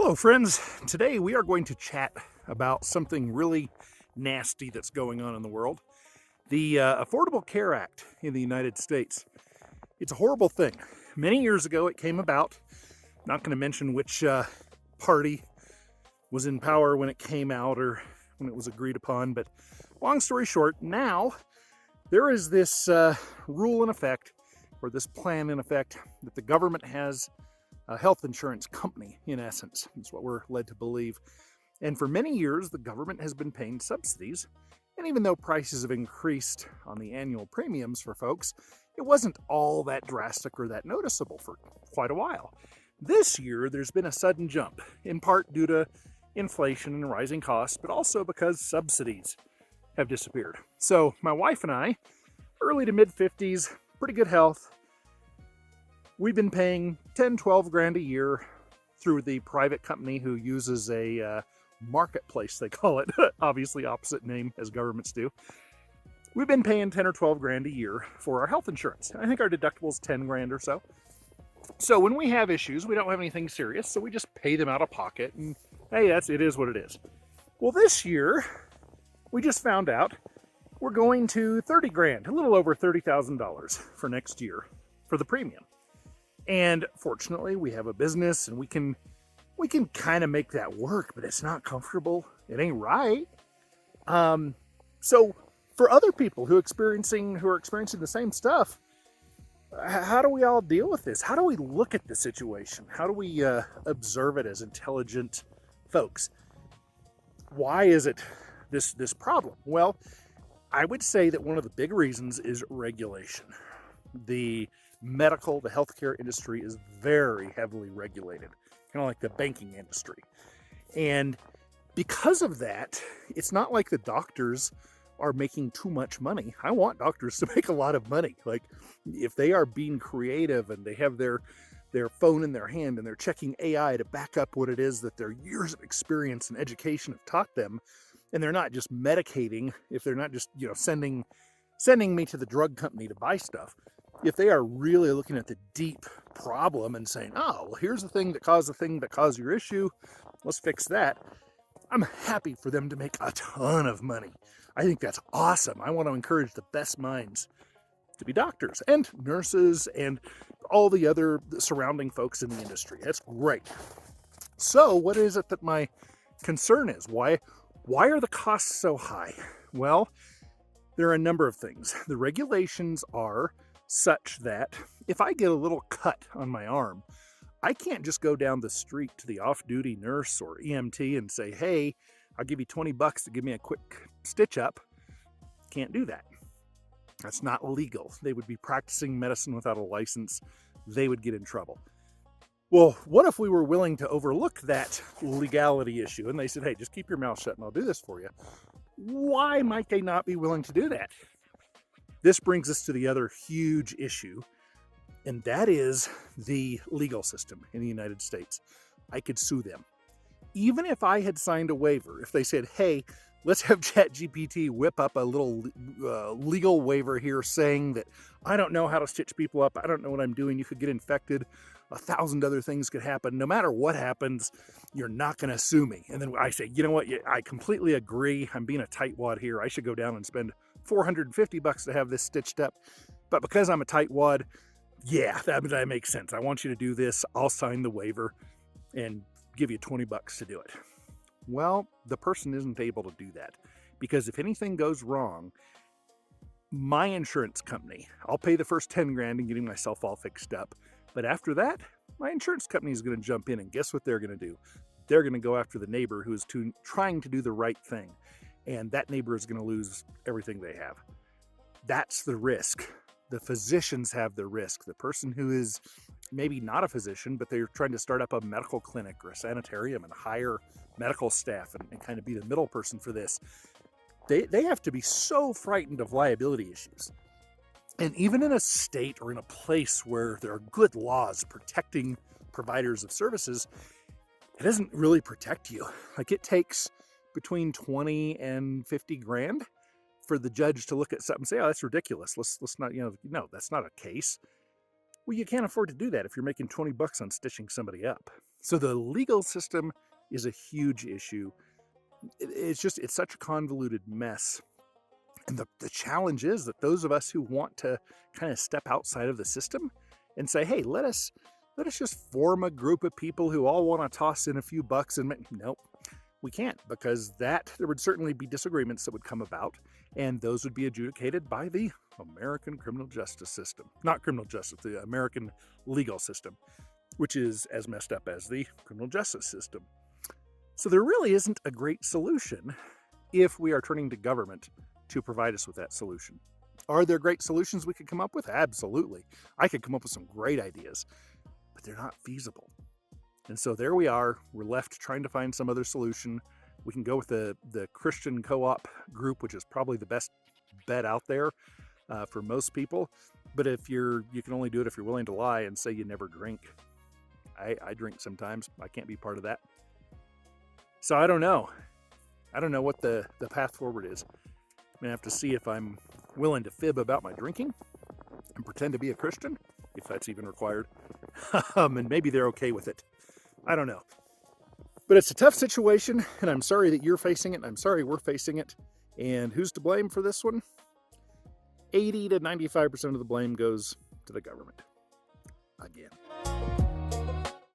Hello, friends. Today we are going to chat about something really nasty that's going on in the world. The Affordable Care Act in the United States. It's a horrible thing. Many years ago it came about. Not going to mention which party was in power when it came out or when it was agreed upon, but long story short, now there is this rule in effect, or this plan in effect, that the government has a health insurance company, in essence. That's what we're led to believe. And for many years, the government has been paying subsidies. And even though prices have increased on the annual premiums for folks, it wasn't all that drastic or that noticeable for quite a while. This year, there's been a sudden jump, in part due to inflation and rising costs, but also because subsidies have disappeared. So my wife and I, early to mid 50s, pretty good health. We've been paying 10, 12 grand a year through the private company who uses a marketplace, they call it, obviously opposite name as governments do. We've been paying 10 or 12 grand a year for our health insurance. I think our deductible is 10 grand or so. So when we have issues, we don't have anything serious, so we just pay them out of pocket, and hey, it is what it is. Well, this year, we just found out we're going to 30 grand, a little over $30,000 for next year for the premium. And fortunately, we have a business and we can kind of make that work, but it's not comfortable. It ain't right. So for other people who are experiencing the same stuff, how do we all deal with this? How do we look at the situation? How do we observe it as intelligent folks? Why is it this problem? Well, I would say that one of the big reasons is regulation. The healthcare industry is very heavily regulated, kind of like the banking industry. And because of that, it's not like the doctors are making too much money. I want doctors to make a lot of money. Like, if they are being creative and they have their phone in their hand and they're checking AI to back up what it is that their years of experience and education have taught them, and they're not just medicating, if they're not just, sending me to the drug company to buy stuff, if they are really looking at the deep problem and saying, oh, well, here's the thing that caused your issue, let's fix that, I'm happy for them to make a ton of money. I think that's awesome. I want to encourage the best minds to be doctors and nurses and all the other surrounding folks in the industry. That's great. So what is it that my concern is? Why are the costs so high? Well, there are a number of things. The regulations are such that if I get a little cut on my arm, I can't just go down the street to the off-duty nurse or EMT and say, hey, I'll give you $20 to give me a quick stitch up. Can't do that. That's not legal. They would be practicing medicine without a license. They would get in trouble. Well, what if we were willing to overlook that legality issue and they said, hey, just keep your mouth shut and I'll do this for you? Why might they not be willing to do that? This brings us to the other huge issue, and that is the legal system in the United States. I could sue them. Even if I had signed a waiver, if they said, hey, let's have ChatGPT whip up a little legal waiver here saying that I don't know how to stitch people up, I don't know what I'm doing, you could get infected, 1,000 other things could happen. No matter what happens, you're not going to sue me. And then I say, you know what, I completely agree. I'm being a tightwad here. I should go down and spend $450 to have this stitched up. But because I'm a tightwad, yeah, that makes sense. I want you to do this. I'll sign the waiver and give you $20 to do it. Well, the person isn't able to do that because if anything goes wrong, my insurance company, I'll pay the first 10 grand in getting myself all fixed up. But after that, my insurance company is going to jump in, and guess what they're going to do? They're going to go after the neighbor who is trying to do the right thing. And that neighbor is going to lose everything they have. That's the risk. The physicians have the risk. The person who is maybe not a physician, but they're trying to start up a medical clinic or a sanitarium and hire medical staff and kind of be the middle person for this, they have to be so frightened of liability issues. And even in a state or in a place where there are good laws protecting providers of services, it doesn't really protect you. Like, it takes between 20 and 50 grand for the judge to look at something and say, oh, that's ridiculous. Let's not, no, that's not a case. Well, you can't afford to do that if you're making $20 on stitching somebody up. So the legal system is a huge issue. It's such a convoluted mess. And the challenge is that those of us who want to kind of step outside of the system and say, hey, let us just form a group of people who all want to toss in a few bucks and nope, we can't, because there would certainly be disagreements that would come about, and those would be adjudicated by the American criminal justice system. Not criminal justice, the American legal system, which is as messed up as the criminal justice system. So there really isn't a great solution if we are turning to government to provide us with that solution. Are there great solutions we could come up with? Absolutely. I could come up with some great ideas, but they're not feasible. And so there we are. We're left trying to find some other solution. We can go with the Christian co-op group, which is probably the best bet out there for most people. But if you can only do it if you're willing to lie and say you never drink. I drink sometimes. I can't be part of that. So I don't know. I don't know what the path forward is. I'm going to have to see if I'm willing to fib about my drinking and pretend to be a Christian, if that's even required. And maybe they're okay with it. I don't know. But it's a tough situation, and I'm sorry that you're facing it, and I'm sorry we're facing it. And who's to blame for this one? 80 to 95% of the blame goes to the government. Again.